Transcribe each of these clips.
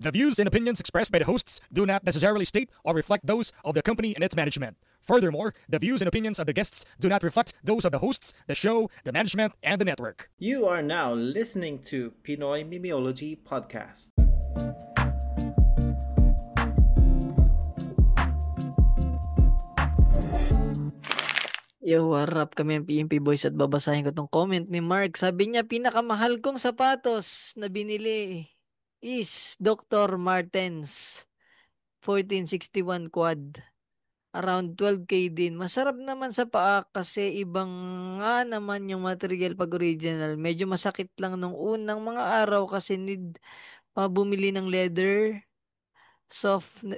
The views and opinions expressed by the hosts do not necessarily state or reflect those of the company and its management. Furthermore, the views and opinions of the guests do not reflect those of the hosts, the show, the management, and the network. You are now listening to Pinoy Mimiology Podcast. Yo, what up? Kami ang PMP Boys at babasahin ko tong comment ni Mark. Sabi niya, pinakamahal kong sapatos na binili is Dr. Martens 1461 quad. Around 12K din. Masarap naman sa paa kasi ibang nga naman yung material pag original. Medyo masakit lang nung unang mga araw kasi need pa bumili ng leather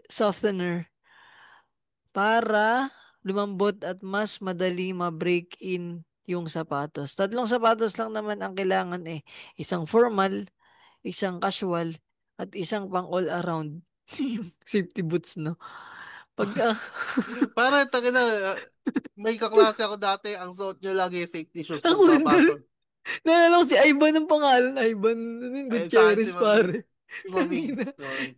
softener para lumambot at mas madali ma-break in yung sapatos. Tatlong sapatos lang naman ang kailangan eh. Isang formal, isang casual, at isang pang all around. Yung safety boots, no? Pag, Para taga na, may kaklase ako dati, ang suot niya lagi safety shoes ako pag rin papasok. naalala ko si Ivan ang pangalan. Ivan, ano yun, Ay, sa akin Gutierrez, pare. Si Maming.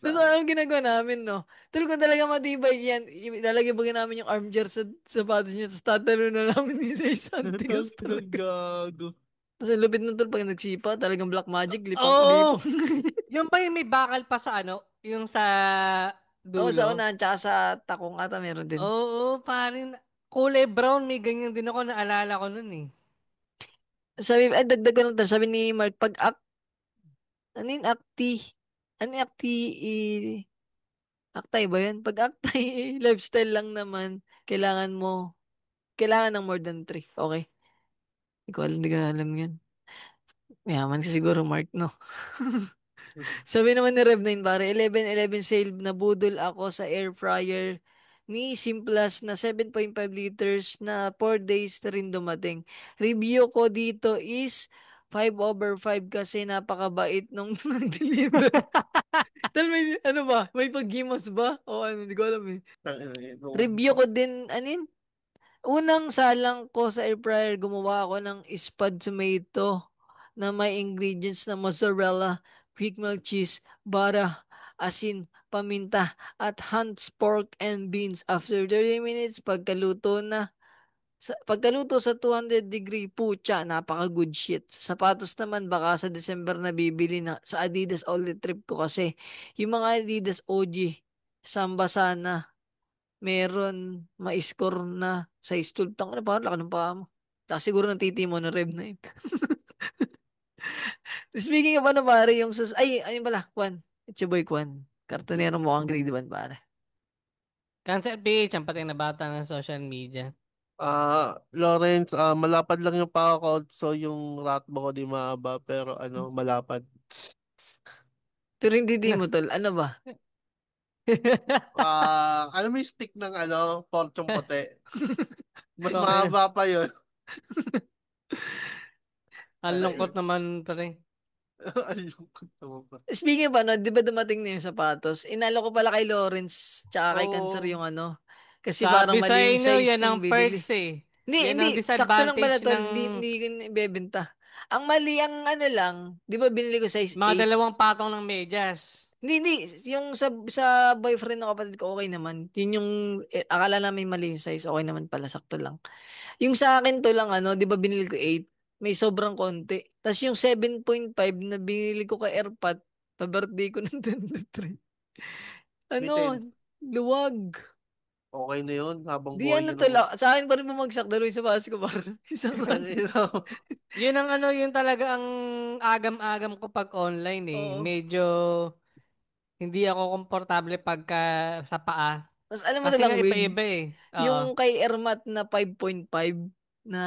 Tapos anong ginagawa namin, no? Talagang talaga matibay yan. Ilalagay ba namin yung armchair sa sapatos niya, tapos tatalo na namin ni sa antigas talaga. Gago. Tapos ang lupit nun tol, pag nagsipa, talagang black magic, lipang, Oo! lipang. Yung ba yung may bakal pa sa ano? Yung sa Oo, sa dulo? unahan, tsaka sa takong ata meron din. Oo, parang kulay brown. May ganyan din ako naalala ko nun eh. Sabi, ay, dagdag ko lang tol, sabi ni Mark, ano yung ano yung aktay ba yun? Pag aktay, lifestyle lang naman, kailangan ng more than three. Okay? Hindi ko alam yun. Mayaman ka siguro, Mark, no? Sabi naman ni Rev9 pare, 11-11 sale na budol ako sa air fryer ni Simplas na 7.5 liters na 4 days na rin dumating. Review ko dito is 5/5 kasi napakabait nung nag-deliver. Tal may ano ba? May paggimas ba? O ano, hindi ko alam eh. Review ko din, anin? Unang salang ko sa air fryer, gumawa ako ng spud tomato na may ingredients na mozzarella, quick milk cheese, butter, asin, paminta, at Hunt's pork and beans. After 30 minutes, pagkaluto sa 200 degree, pucha, napaka good shit. Sa sapatos naman, baka sa December na bibili na sa Adidas Outlet trip ko kasi yung mga Adidas OG, Samba sana, meron ma-score na sa stool. Tang na parang laki ng paa mo. Tapos siguro ng titi mo na Rev na yun. Speaking of ano pare, ayun pala, Kwan. It's your boy Kwan. Kartonero mo ang grade 1 pare. Cancer PH, ang patay na bata ng social media. Lawrence, malapad lang yung paa ko, so yung rat mo ko di maaba, pero malapad. Pero hindi di mo tol, ano ba? Alam mo yung stick ng porchong puti? Mas Okay. mahaba pa yun. Ang lungkot naman pare. Ayun ko naman pa. Speaking of ano, di ba dumating na yung sapatos? Inalo ko pala kay Lawrence tsaka kay Cancer Oo. yung ano. Kasi parang Sabi sa mali yung inyo, size yan nung ang binili. perks eh. Hindi, Yan hindi. ang Sakto lang pala disadvantage tol. ng Hindi ko ibebenta. Ang mali ang ano lang, di ba binili ko size mga 8? dalawang patong ng medyas. Hindi. Yung sa boyfriend ng kapatid ko, okay naman. Yun yung, akala namin mali yung size. Okay naman pala, sakto lang. Yung sa akin to lang, ano, di ba binili ko 8? May sobrang konti. Tapos yung 7.5 na binili ko kay Airpat, pa-birthday ko ng 23. Ano, Bitin. luwag. Okay na yun, habang Di buhay ano yun to naman. lang. Sa akin pa rin bumagsak. Dalawa sa baso ko para isang random. Yun ang ano, yun talaga ang agam-agam ko pag online eh. Oo. Medyo hindi ako komportable pagka sa paa. Tapos alam mo na Kasi lang, nga weird. iba-iba eh. Oo. Yung kay Ermat na 5.5 na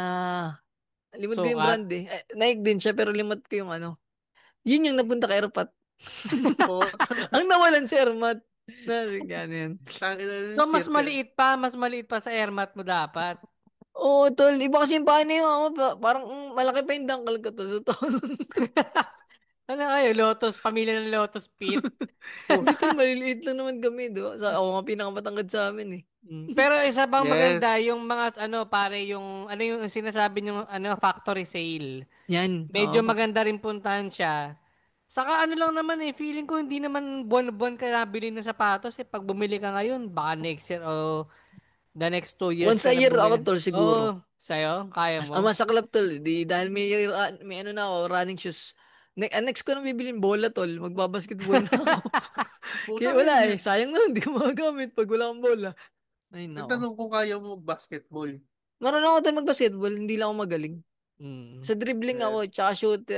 limot ko yung Sukat. brand eh. Nike din siya pero limot ko yung ano. Yun yung napunta kay Erpat. Ang nawalan si Ermat. Na, gano'n yan. Tangina So, yung circle. mas maliit pa sa airmat mo dapat. Oo, tol. Iba kasi yung paa niya, mama. Parang malaki pa yung dangkal ko to. So, tol. Ano kayo, Lotus, pamilya ng Lotus Pit. Hindi, tol. Maliliit lang naman kami, di ba? Ako nga pinakamatangkad sa amin eh. Pero isa pang maganda, Yes. yung mga pare, ano yung sinasabi yung factory sale. Yan. Medyo Oo. maganda rin puntahan siya. Saka ano lang naman eh, feeling ko hindi naman buwan-buwan ka nabili ng sapatos eh. Pag bumili ka ngayon, baka next year o the next 2 years Once ka a na year ako, bumili. tol, siguro. Oo, sa'yo, kaya Ang mo. masaklap, tol, dahil may ano na ako, running shoes. Next ko na bibilin bola, tol. Magbabasketball na ako. Kaya Putang wala ina. sayang na, hindi ko magagamit pag wala akong bola. Ay, nako. Nagtanong kung kaya mo basketball. Marunong ako tol magbasketball, hindi lang ako magaling. Mm. Sa dribbling ako, Yes. tsaka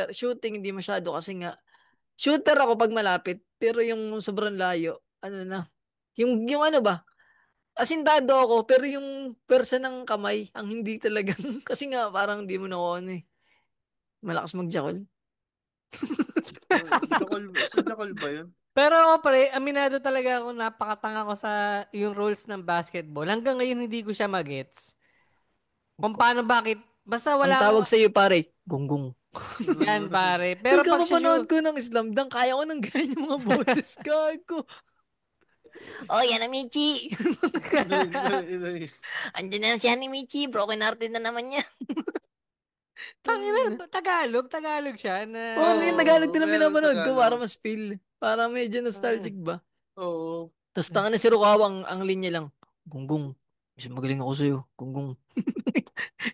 shooting, hindi masyado kasi nga, shooter ako pag malapit, pero yung sobrang layo, ano na, yung ano ba, asintado ako, pero yung persa ng kamay, ang hindi talagang, kasi nga parang di mo na ako ano eh, malakas magjakol. Si Jokol ba yun? Pero ako pre, aminado talaga ako, napakatanga ko sa yung rules ng basketball. Hanggang ngayon hindi ko siya magets. Kung paano, bakit, basta Ang wala akong, tawag sa iyo pare, gunggong. yan pare. Tol, Pero pag kapapanood shoot, ko ng Slam Dunk, kaya ko nang ganyan yung mga boses, gago. Oh, yan na Michi. Andiyan na si Hanimichi, broken hearted na naman niya. tangina, Tagalog siya na, Oh, yung Tagalog Oo, din ang meron pinapanood ko para Tagalog. mas feel. Para medyo ah, nostalgic ba? Oo. Tapos tanga na si Rukawa, ang linya lang. Gunggong. Mas magaling ako sa'yo. Gunggong.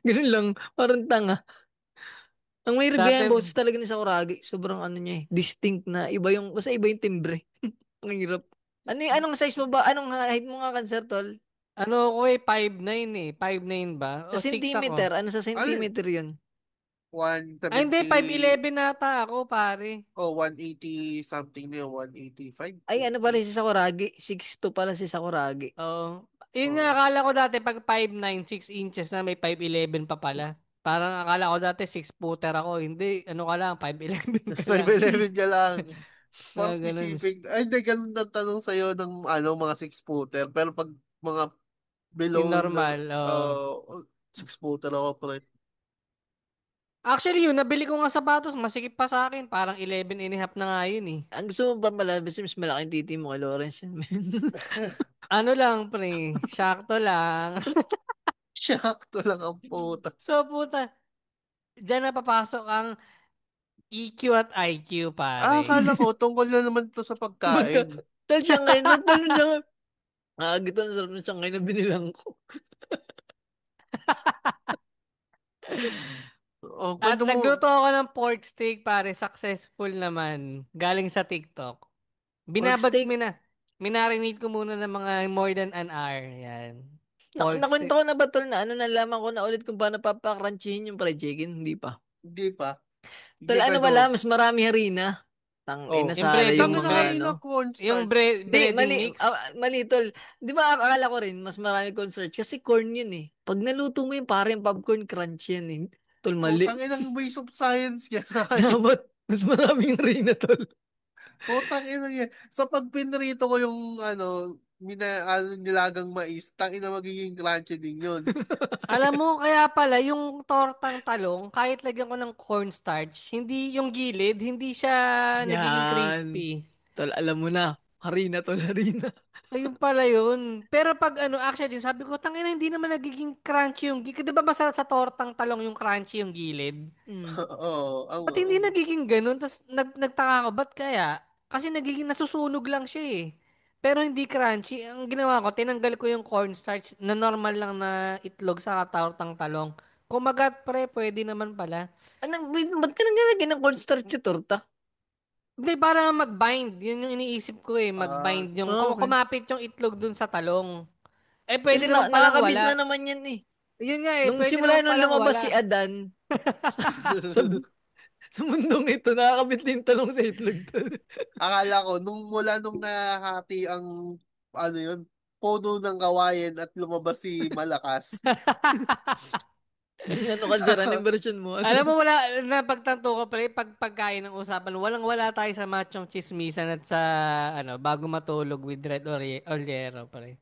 Ganun lang. Parang tanga. Ang may dati, yung boses talaga ni Sakuragi. Sobrang ano niya eh. Distinct na. Basta iba yung timbre. Ang hirap. Anong size mo ba? Anong height mo nga cancer, tol? ano ko eh, 5'9" eh. 5'9" ba? Sa O 6 ako. centimeter. Ano sa Alin? centimeter yun? Ay, hindi, 170. 5'11" nata ako, pare. Oh, 180 something na yun. 185. Ay, ano pala si Sakuragi? 6'2" pala si Sakuragi. Oo. Yun nga, Oh. akala ko dati pag 5'9", 6 inches na may 5'11" pa pala. Parang akala ko dati 6 footer ako. Hindi, ano ka lang, 5'11" ka lang. 5'11 ka lang. For Ganun. specific. Ay, hindi, ganun ang tanong sa'yo ng mga 6-footer. Pero pag mga Yung below na, normal, oo. 6-footer ako, pre. Actually, yun, nabili ko nga sapatos, masikip pa sa akin. Parang 11 and a half na nga yun eh. Ang gusto mo ba pala? Basta mas malaking titi mo kay Lawrence yun, men. Ano lang, pre, sakto lang. Sakto lang ang puta. So, puta, dyan na papasok ang EQ at IQ, pare. Akala ko, tungkol na naman to sa Magka, pagkain. tal siya ngayon. Sa tanong niya nga. Gito na sarap na siya ngayon na binilang ko. Oh, At kwento mo. nagluto ako ng pork steak, pare. Successful naman. Galing sa TikTok. Pork Binabad, steak. minarinate ko muna ng mga more than an hour. Yan. Pork Nakwento steak. ko na ba tol na ano nalaman ko na ulit kung paano papakrunchyhin yung fried chicken? Hindi pa. Hindi pa. Tol, Hindi ano kwento mo. pala, mas marami harina. Oh. Tangina Yung sana breading, yung Tangin na mga kanina ano. yung cornstarch. Di, breading mali. mix. Mali, tol. Di ba akala ko rin, mas marami cornstarch. Kasi corn yun eh. Pag naluto mo yung parang popcorn crunch yan eh. Tol, mali. Putang inang waste of science yan. Dapat, mas maraming harina, tol. Putang ina yan. Sa pag pinrito ko yung nilagang mais, tangina magiging crunchy din yun. Alam mo, kaya pala, yung tortang talong, kahit lagyan ko ng cornstarch, hindi, yung gilid, hindi siya nagiging Yan. crispy. Tol, alam mo na. Harina, tol, harina. Ayun pala yun. Pero pag ano, actually, sabi ko, tangina, hindi naman nagiging crunchy yung gilid. Di ba masarap sa tortang talong yung crunchy yung gilid? Mm. Oo. Ba't hindi nagiging ganun? Tapos nagtaka ko, ba't kaya? Kasi nagiging nasusunog lang siya eh. Pero hindi crunchy. Ang ginawa ko, tinanggal ko yung cornstarch na normal lang na itlog sa tortang talong. Kumagat pre, pwede naman pala. Wait, ba't ka naglalagay ng cornstarch sa torta? Hindi, para mag-bind. Yun yung iniisip ko eh. Ah, Mag-bind yung, Okay. kumapit yung itlog dun sa talong. Eh, Tol, pwede naman palang nakakabit na wala. naman yan eh. Yun nga eh, Nung pwede simula naman nung palang lumabas si wala. Adan sa, sa, sa mundong ito, nakakabit din talong sa itlog, tol. akala ko, nung nahati ang, yun, puno ng kawayan at lumabas si Malakas. Ano ka, sir? Anong version mo? Alam mo, Ano? wala, napagtanto ko pala, pagkain ng usapan, walang-wala tayo sa machong chismisan at sa, bago matulog with Red Oliero, pre.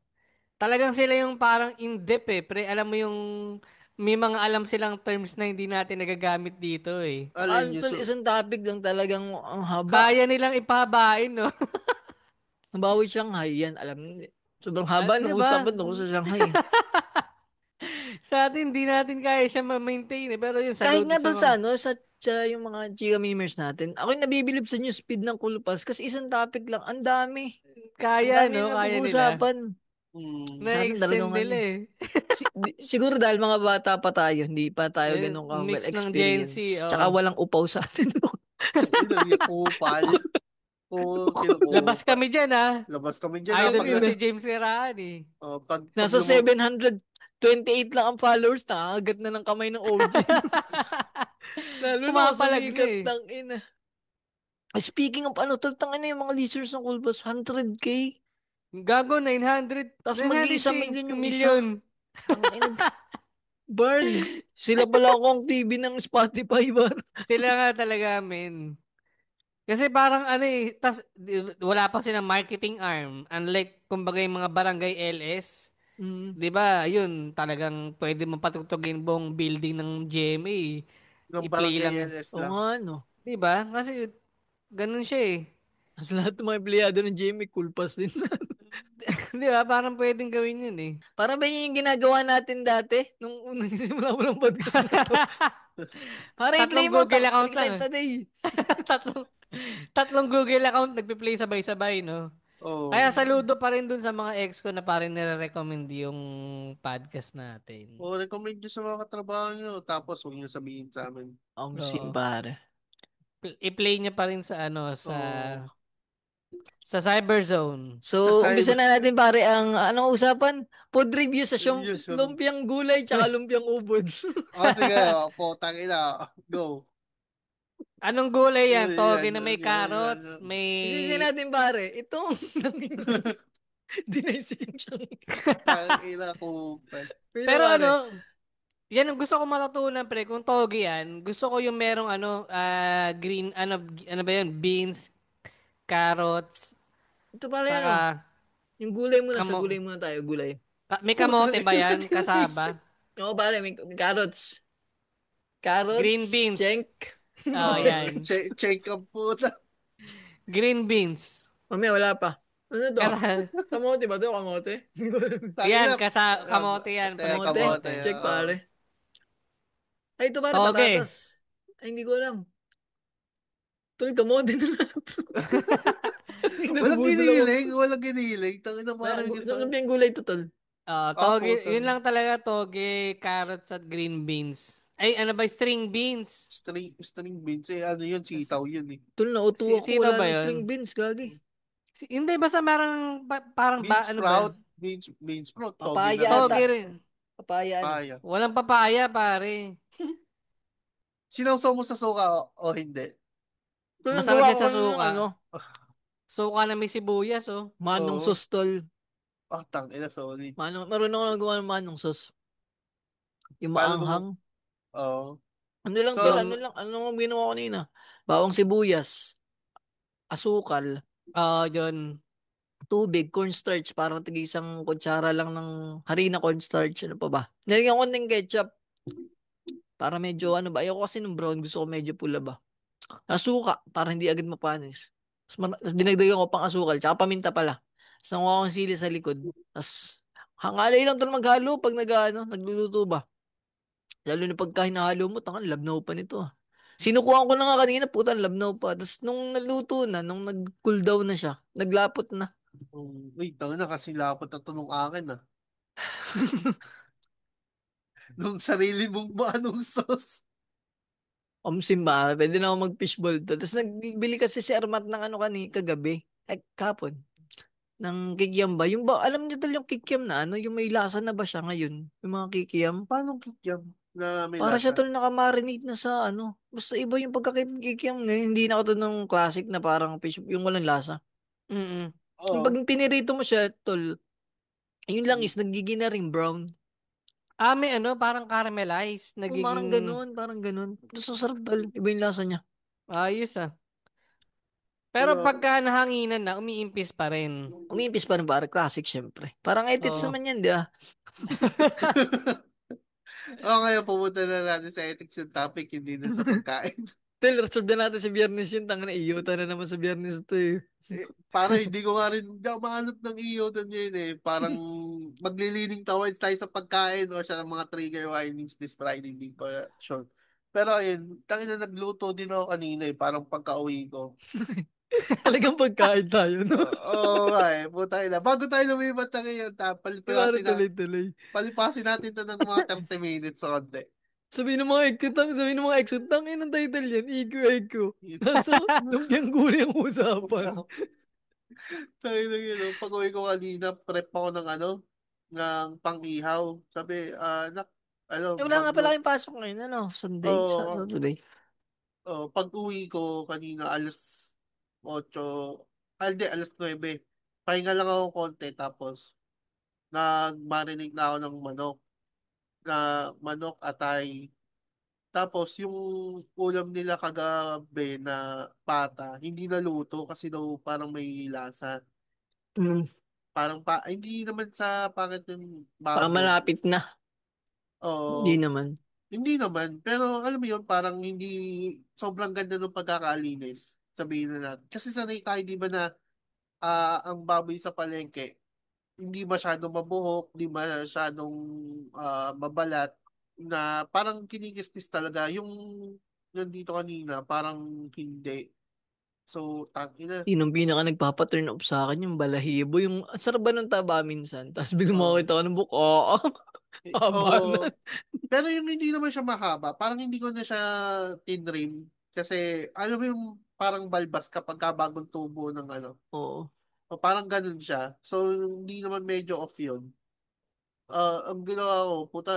Talagang sila yung parang in-depth eh, pre. Alam mo yung, may mga alam silang terms na hindi natin nagagamit dito eh. Ano, Alin yung tol, isang topic lang talagang ang haba. Kaya nilang ipahabain, no? Habawi Shanghai, yan. Alam, sobrang haba Di ng ba? usapan tungkol sa Shanghai. Sa atin, hindi natin kaya siya ma-maintain eh. Pero yun, Kahit saludo nga sa doon mga... sa tsaka yung mga chika memers natin. Ako yung nabibilib sa newsfeed ng Kulpas kasi isang topic lang. Ang dami. Ang Kaya, dami no? na Kaya nila. pag-uusapan. Sa atin Na-extend talagang nila ano. eh. Siguro dahil mga bata pa tayo, hindi pa tayo ganun ka well Mix ng Gen Z, experience. Tsaka oh. walang upaw sa atin. Yung kupal. Labas kami dyan, ha? Labas kami dyan. Idol Pag, ko si James Serraan, eh. pag Nasa 728 lang ang followers, nakakagat na ng kamay ng OG. Lalo na kung Pumapalag na sumikat eh. ng ina. Speaking of ano, tangin na yung mga listeners ng Kulbas, 100K. Gago, 900. Tapos 900 mag-iisa K, million yung million. Tangin na. Barg, sila pala ako ang TV ng Spotify, bar. Sila nga talaga, men. Kasi parang ano eh, wala pa silang marketing arm. Unlike, kumbaga yung mga barangay LS. Mm. Di ba, yun, talagang pwede mo patutugin buong building ng GMA. ng I-play barangay lang. LS Oo lang. nga, no. Di ba? Kasi, ganun siya eh. Tapos lahat ng mga empleyado ng Jamie, Kulpas din. Di ba? Parang pwedeng gawin yun eh. Para ba yun yung ginagawa natin dati? Nung unang simula mo ng podcast na to. Para i-play Tatlong mo, Google account 3 lang times ah. a day. tatlong, tatlong Google account nagpi-play sabay-sabay, no? Oh. Kaya saludo pa rin dun sa mga ex ko na parang nire-recommend yung podcast natin. Recommend nyo sa mga katrabaho nyo. Tapos huwag nyo sabihin sa amin. Ang Oo. simpare. I-play niya pa rin sa ano, Oh. sa Cyberzone. So, Sa umpisa cyber. na natin pare ang anong usapan? Food review sa Yes, lumpiang gulay tsaka lumpiang ubod. sige. Putang ina. Go. Anong gulay yan? Toge na may Yan. carrots, may... Isisi natin pare, itong dinaisip siyang. Tang ina ko. Pero pare, ano, yan ang gusto ko matutunan pre, kung toge yan, gusto ko yung merong ano, green, ano ba yan, beans, carrots, ito pare ano, saka, yung gulay muna, sa kamo, gulay muna tayo, gulay. may Putang kamote ba ina, yan? tinaisip. Kasaba? Oo pare, may carrots. Green Carrots, beans. cenk. Oh, yan. Check up puta. Green beans. Mamaya wala pa. Ano to? Kasa, Kamote ba to? Kamote? Tang yan, ina. kamote yan, pre, Kamote? Kamote. kamote. Check pare. Ay, ito pare, Toge. patatas. Ay, hindi ko alam. Tol, kamote na lahat. Walang Nabudol ako. giniling. Walang giniling. Tang ina parang Ano ba yung gulay to, tol? Toge, putang. yun lang talaga, toge, carrots at green beans. Ay, ano ba, string beans? String beans. Ano yun? Sitaw yun eh. Tol, nauto ako. Sino Wala ba nang yun? string beans, gagi. Hindi, basta parang Bean ano ba? sprout. Bean sprout. Togi Papaya na lang. Toge ata. rin. Papaya, ano? Papaya. Walang papaya, pare. Sinawsaw mo sa suka o hindi? Tol, Masarap gawa yan ko sa ng suka. ano, Suka na may sibuyas, oh. manong Oo. sauce, tol. Tang ina, solid. Marunong ako nagawa ng manong sauce. Yung Paano mo? maanghang. Oo. Ano lang, So, tol, ano lang. Ano ang ginawa ko kanina? Bawang sibuyas, asukal, Yun. tubig, cornstarch, parang tig isang kutsara lang ng harina cornstarch. Ano pa ba? Nilagyan ko ng ketchup. Para medyo, ano ba, ayoko kasi ng brown, gusto ko medyo pula ba. Asuka, para hindi agad mapanis. Tapos dinagdagan ko pang asukal, tsaka paminta pala. Tapos nakuha ko ng sili sa likod. Tapos, hangalay lang to maghalo pag nagluluto ba. Lalo na pagka hinahalo mo, tangan, labnaw pa nito ah. Sinukuhan ko na nga kanina, puta, labnaw pa. Tapos nung naluto na, nung nag-cool down na siya, naglapot na. Wait, tanga na kasi lapot na tanong akin ah. Nung sarili mong anong sauce. Simba, pwede na ako mag-fishball to. Tapos nagbili kasi si Armat ng ano kagabi. Ay, kapon. Ng kikiam ba? Yung ba, alam niyo tol yung kikiam na ano, yung may lasa na ba siya ngayon? Yung mga kikiam. Paano kikyam na may Para siya lasa? tol nakamarinate na sa ano. Basta iba yung pagkakikiam ngayon. Hindi na ako to ng classic na parang fish, yung walang lasa. Mm-mm. Yung Oo. pag pinirito mo siya, tol, yun lang is nagiging na ring brown. May ano, parang caramelized. Oh, parang Nagiging ganun, parang ganun. Tapos masarap tol. Iba yung lasa niya. ayos ah. Pero Pero, pagka nahanginan na, umiimpis pa rin. Umiimpis pa rin parang classic syempre. Parang edits Oo. naman yan, di ba? ngayon pumunta na natin sa ethics yung topic, hindi na sa pagkain. Tol, reserve na natin sa biyernes yun. Tanga na iyota na naman sa biyernes to eh. Parang hindi ko nga rin, hindi ako mahanap ng iyo doon yun eh. Parang maglilining towards tayo sa pagkain or sa mga trigger warnings this Friday, hindi ko sure. Pero ayun, tangina nagluto din ako kanina eh, parang pagka-uwi ko. Talagang pagkain tayo, no? Oo nga eh, puta ina. Bago tayo lumipat na ngayon, Parang tuloy-tuloy. palipasin natin to ng mga 30 minutes sa konti. Sabihin ng mga eksutang, ang title yan, Iku. Kaso, lumpiang gulay ang usapan. Tayo lang yun, no? Pag-uwi ko kanina, prep ako ng ng pang-ihaw. Sabi, Eh, wala nga pala kayong pasok ngayon, ano? Sunday? Oo, Saturday? pag-uwi ko kanina, alas 8, hindi, alas 9. Pahinga lang ako konti, tapos, nag-marinate na ako ng manok. Na manok, atay. Tapos, yung ulam nila kagabi na pata, hindi naluto kasi daw parang may lasa. Hmm. Parang hindi naman sa pangit yung Baka baboy. malapit na. Hindi Oo, naman. hindi naman. Pero alam mo yun, parang hindi sobrang ganda ng pagkakalinis. Sabihin na natin. Kasi sanay tayo, di ba na ang baboy sa palengke, hindi masyadong mabuhok, hindi masyadong mabalat, na parang kinikis-kis talaga. Yung nandito kanina, parang hindi. So, tangina. Yun ang pinaka nagpapa-turn off sa akin, yung balahibo. Yung, ang sarap ba ng taba minsan? Tapos biglang Oh, makakita ko ng buhok, oo, haba na. oh, pero yung hindi naman siya mahaba, parang hindi ko na siya tinrim. Kasi, alam mo yung parang balbas kapag bagong tubo ng Oo. o parang ganun siya. So, hindi naman medyo off yun. Ang ginawa ko, puta,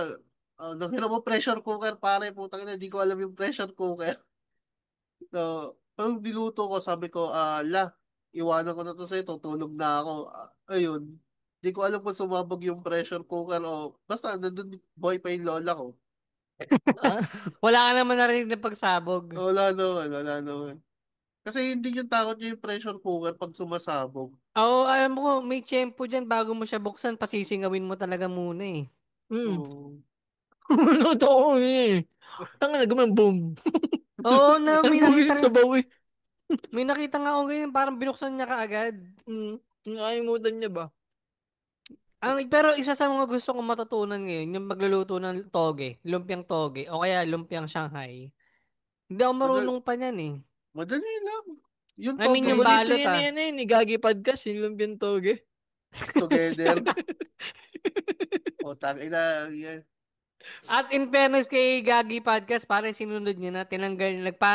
nang mo pressure cooker, pare, putang ina, hindi ko alam yung pressure cooker. So, pag niluto ko, sabi ko, iwanan ko na to sa'yo, tutulog na ako. Ayun, hindi ko alam kung sumabog yung pressure cooker o basta nandun boy pa yung lola ko. Ah, Wala ka naman narinig na pagsabog. Wala naman, wala naman. Kasi hindi yung takot niya yung pressure cooker pag sumasabog. Oo, alam mo, may tiyempo dyan bago mo siya buksan, pasisingawin mo talaga muna eh. hmm. Oo. Luto ko eh. Tanga na, guman, boom. Oo na, Ano po yun sa bawi? may nakita nga ako ganyan, parang binuksan niya kaagad. Hmm. Nakalimutan niya ba? Pero isa sa mga gusto kong matutunan ngayon, yung magluluto ng toge, lumpiang toge, o kaya lumpiang Shanghai. Hindi ako Madali, marunong pa niyan eh. madali lang. Yung I mean, yung toge, Paborito balot yan ah. yan ni Gagi Podcast, yung lumpiang toge. together. O, tangina, yan. At in fairness kay Gagi Podcast, pare sinunod niya na,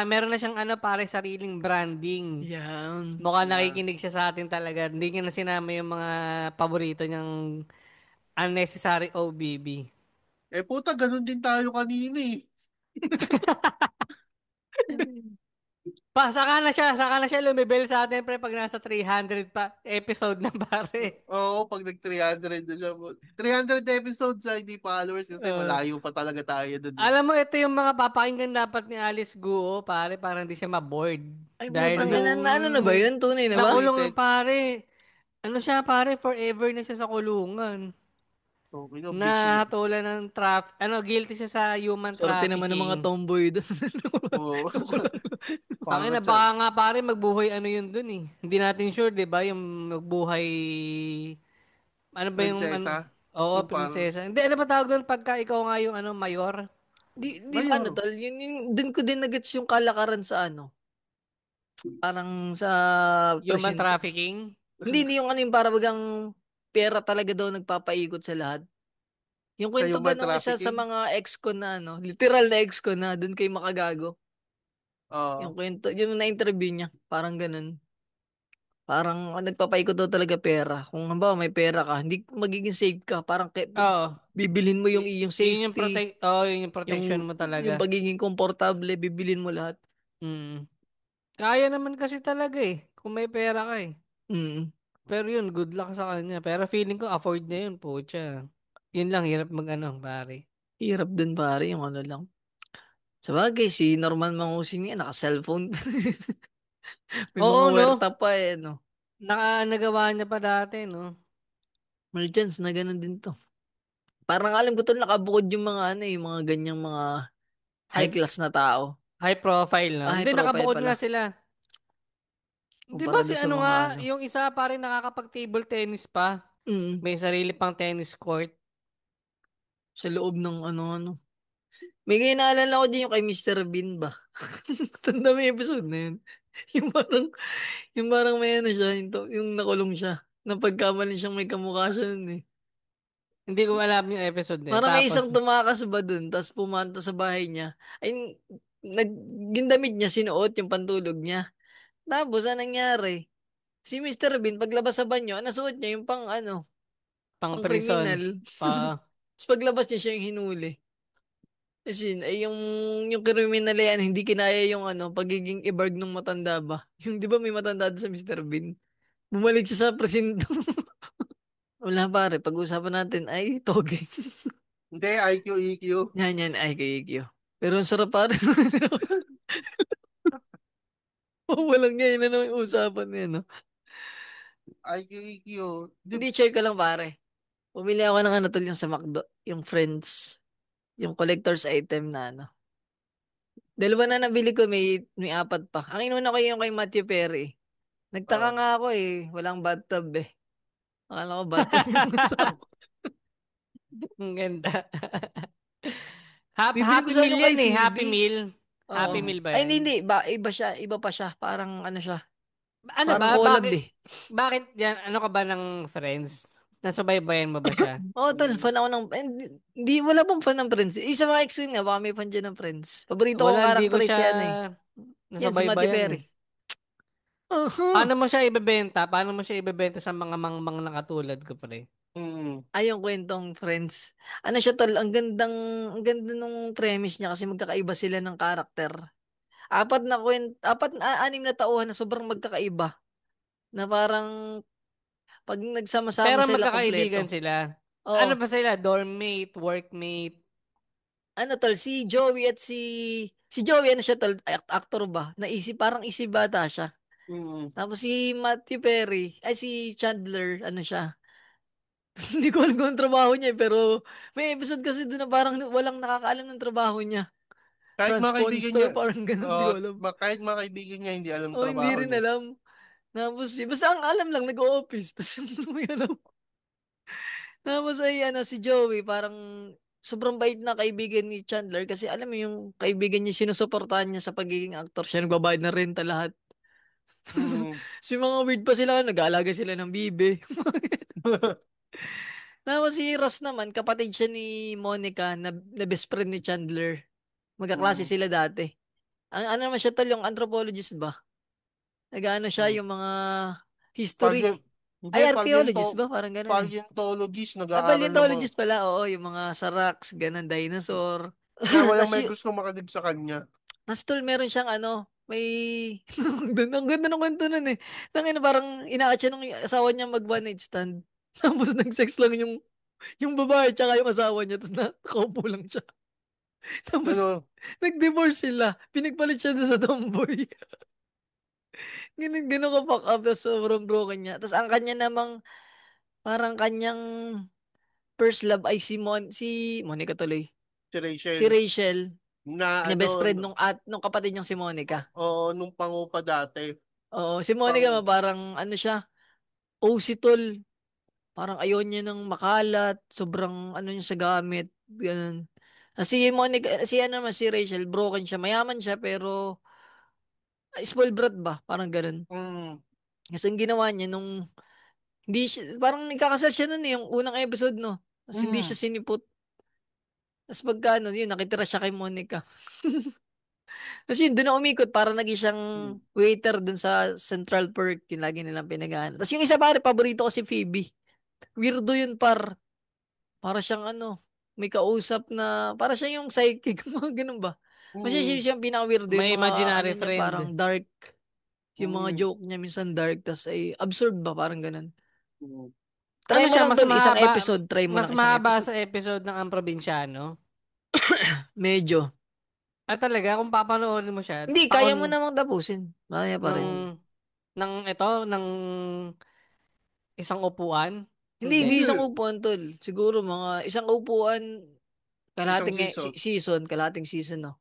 meron na siyang pare sariling branding. Yan. Mukhang Yeah. nakikinig siya sa atin talaga. Hindi niya na sinama yung mga paborito niyang unnecessary OBB. Puta, ganun din tayo kanina eh. Saka na siya lumibel sa atin pre pag nasa 300 pa episode na pare. Oo, pag nag-300 na siya. 300 episodes sa hindi followers kasi Uh, malayo pa talaga tayo dun eh. Alam mo, ito yung mga papakinggan dapat ni Alice Guo, pare, para hindi siya maboard. Ay, Dahil putang ina, na ano na ba yun? Tunay na ba? nakulong, Updated. pare. Ano siya, pare, forever na siya sa kulungan. Okay no, bitch. Nahatulan ng guilty siya sa human Sorte naman ng mga trafficking. tomboy doon. Oo. Joke lang. Tangin na, Pangat siya. baka nga pare magbuhay yun dun eh. Hindi natin sure, di ba? Yung magbuhay, ano ba yung Prinsesa. oo, Yung parang, prinsesa. Hindi, ano ba tawag doon pagka ikaw nga yung mayor? Di ba ano mayor. tol, dun ko din nagets yung kalakaran sa parang sa Human presinto. trafficking? Hindi yung yung para bagang pera talaga daw nagpapaikot sa lahat. Yung Sa kwento ba human nung isa sa trafficking. mga ex ko na literal na ex ko na dun kay Makagago. Yung Oo. kwento, yung na-interview niya, parang ganun. Parang nagpapaikot daw talaga pera. Kung halimbawa may pera ka, hindi magiging safe ka. Parang Oo. bibilin mo yung iyong Yun yung safety, yun yung protection yung mo yung talaga. pagiging komportable, bibilin mo lahat. Mm. Kaya naman kasi talaga eh, kung may pera ka eh. Mm. Pero yun, good luck sa kanya. Pero feeling ko afford niya yun, pucha. Yun lang, hirap pare. Hirap dun pare, yung lang. Sabagay, si Norman Mangusin nga, naka-cellphone. May mga Oo, no? werta pa no. Nagawa niya pa dati, no? May chance na ganun din to. Parang alam ko to, nakabukod yung mga yung mga ganyang mga high High, class na tao. high profile, no? High Hindi, profile nakabukod nga pala. sila. Di ba Kumpara si doon sa mga yung isa pare nakakapag-table tennis pa. mm, May sarili pang tennis court. sa loob ng ano. May kinaalala ko din yung kay Mr. Bean ba? Tanda mo yung episode na yun. Yung parang, yung parang may ano siya, yung nakulong siya. Napagkamali siyang may kamukha siya nun eh. Hindi ko alam yung episode na yun. Parang may Tapos, isang tumakas ba dun, tapos pumunta sa bahay niya. Ay, nag, yung damit niya, sinuot yung pantulog niya. Tapos, anong nangyari? Si Mr. Bean, paglabas sa banyo, nasuot niya yung pang ano, pang pang prison. kriminal. Pa, Tapos paglabas niya siya yung hinuli. Kasi yun, ay yung kriminal yan, hindi kinaya yung ano, pagiging ibarg ng matanda ba? Yung di ba may matanda doon sa Mr. Bean? Bumalik siya sa presinto. Wala pare, pag-usapan natin ay toge. Hindi, IQ, EQ. Yan, ay kay. Pero ang sarap pare. Walang ngayon na naman yung usapan niya, no? IQ, EQ. Hindi, share ka lang pare. Bumili ako ng ano tol yung sa McDo, yung Friends, yung collector's item na ano. Dalawa na nabili ko, may apat pa. Ang inuna ko yung kay Matthew Perry. Nagtaka Oh. nga ako eh, walang bathtub eh. Akala ko bathtub yung kasama. ang ganda. Bibili ko Happy sana Meal yung kay yan eh. Happy Phoebe. Meal. Oo. Happy Meal ba Ay, yan? hindi. Iba siya. Iba pa siya. Parang ano siya. Ano Parang ba? collab Bakit? eh. Bakit yan? Ano ka ba ng Friends? Nasubaybayan mo ba siya? Oo, tol. Fan ako ng... Hindi, wala pong fan ng Friends. Isa mga ex yun nga. Baka may fan dyan ng Friends. Paborito kong Wala, hindi ko karakter siya si ano eh. Yan, si Matthew nasubaybayan Perry. eh. Uh-huh. Paano mo siya ibebenta? Paano mo siya ibebenta sa mga mangmang na katulad ko pre? Mm. Ay, yung kwentong Friends. Ano siya tol, ang ganda nung premise niya kasi magkakaiba sila ng karakter. Anim na tauhan na sobrang magkakaiba. Na parang pag nagsama-sama Pero sila magkakaibigan kompleto. sila. Ano Oo. ba sila? Dormmate, workmate? Ano tol, si Joey at si Joey ano siya tol, actor ba? Naisip parang isip bata siya. Mm. Tapos si Matthew Perry, ay si Chandler, ano siya? Hindi ko alam kung anong trabaho niya pero may episode kasi doon na parang walang nakakaalam ng trabaho niya. Kahit mga Transpawn kaibigan niya, store, parang ganun, di ko alam. kahit mga kaibigan niya, hindi alam Oh, hindi trabaho rin niya. alam. Tapos, basta ang alam lang, nag-o-office. Tapos, may alam. Tapos, ay, ano, si Joey, parang sobrang bait na kaibigan ni Chandler kasi alam mo yung kaibigan niya, sinusuportahan niya sa pagiging aktor. Siya nagbabayad ng renta lahat. Mm. So, yung mga weird pa sila, nag-aalaga sila ng bibe. Tapos, si Ross naman, kapatid siya ni Monica, na best friend ni Chandler. Magkaklase Mm. sila dati. Ano naman siya tol, yung anthropologist ba? Nag-ano siya, Mm. yung mga history. Paleo, hindi, Ay, archaeologist ba? Parang ganun eh. paleontologist, Ah, nag-aaral ng mga, paleontologist pala, oo, yung mga saraks, ganun, dinosaur. kaya walang Tapos may yung, gusto makadig sa kanya. tol, meron siyang ano, may, ang ganda ng kwento nun eh. Tangina, parang inaat siya nung asawa niya mag one night stand. Tapos nag-sex lang yung babae tsaka yung asawa niya, tapos nakaupo lang siya. Tapos, Ano, nag-divorce sila. Pinagpalit siya doon sa tomboy. Ganun, ganun ka fuck up, tapos sobrang broken niya. Tapos ang kanya namang, parang kanyang first love ay si Monica tuloy. si Si Rachel, Rachel, na na ano, best friend nung kapatid niyang si Monica. oo, nung pangupa dati, Oo, si Monica pang, parang ano siya, OC tol. Parang ayaw niya ng makalat, sobrang ano niya sa gamit, ganun. Si Monica, si ano naman, si Rachel, broken siya, mayaman siya, pero spoiled brat ba? Parang ganun. mm, Kasi ang ginawa niya hindi siya, parang nagkakasal siya nun eh, yung unang episode, no? Tapos hindi siya mm, sinipot. Tapos pagka ano, yun, nakitira siya kay Monica. Tapos yun, doon na umikot para naging siyang mm, waiter doon sa Central Perk. Yung lagi nilang pinagahan. Tapos yung isa pare, paborito ko si Phoebe. Weirdo yun par. Para siyang ano, may kausap na, para siya yung psychic, mga ganun ba? Masya siya mm, siyang pinaka-weirdo. Yung May mga ano imaginary niya parang friend. dark. Yung mga mm, joke niya minsan dark. Tapos ay absurd ba? Parang ganun. mm. Try Ano mo siya, lang tol, isang episode. Try mo mas lang isang mahaba episode. sa episode ng Ang Probinsyano? Medyo. Talaga, kung papanoorin mo siya, Hindi, kaya mo namang tapusin. Kaya pa rin. Mm. ng isang upuan? Hindi, hindi Hindi. isang Hindi, upuan, tol. Siguro mga isang upuan, isang kalahating season. kalahating season, no?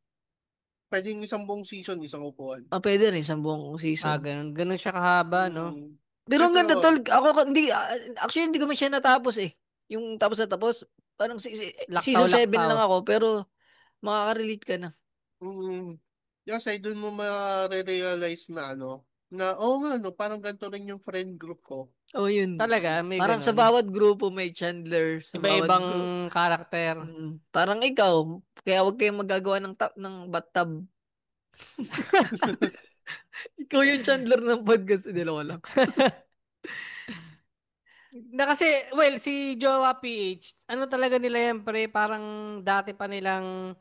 Pwedeng isang buong season, isang upuan. Ah, pwede rin, isang buong season. Ganun. Ganun siya kahaba, no? Mm. Pero ang Kasi ganda, tol. Hindi, actually, hindi ko siya natapos eh. Yung tapos na tapos, parang season 7 Laktaw-laktaw. lang ako, pero Makaka-relate ka na. Mm. Kasi doon mo ma-realize na nga no, parang ganito rin yung friend group ko. Oh, yun. Talaga, may Parang sa ganun. bawat grupo may Chandler, sa bawat Iba-ibang grupo. karakter. Parang ikaw, kaya wag kayong magagawa ng bathtub. Ikaw yung Chandler ng podcast, hindi lang lang. Na kasi, well, si Jowa PH, ano talaga nila yan, pre, parang dati pa nilang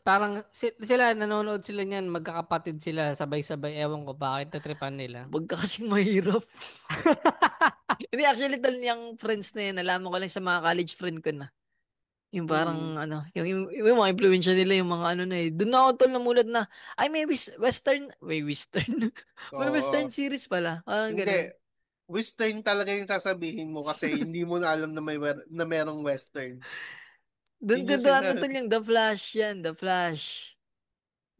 parang sila nanonood sila niyan, magkakapatid sila, sabay-sabay, ewan ko bakit natripan nila. Wag ka kasing mahirap. Hindi, actually, tal niyang friends na yan, nalaman ko lang sa mga college friend ko na. Yung Mm. parang, yung mga impluensya nila, yung mga ano na eh. Doon na ako tol namulat na, ay, western. May western Oo. series pala. Parang Hindi. ganun. Western talaga yung sasabihin mo kasi hindi mo na alam na na merong Western. Doon Yun ka yung ano tol yung The Flash yan, The Flash.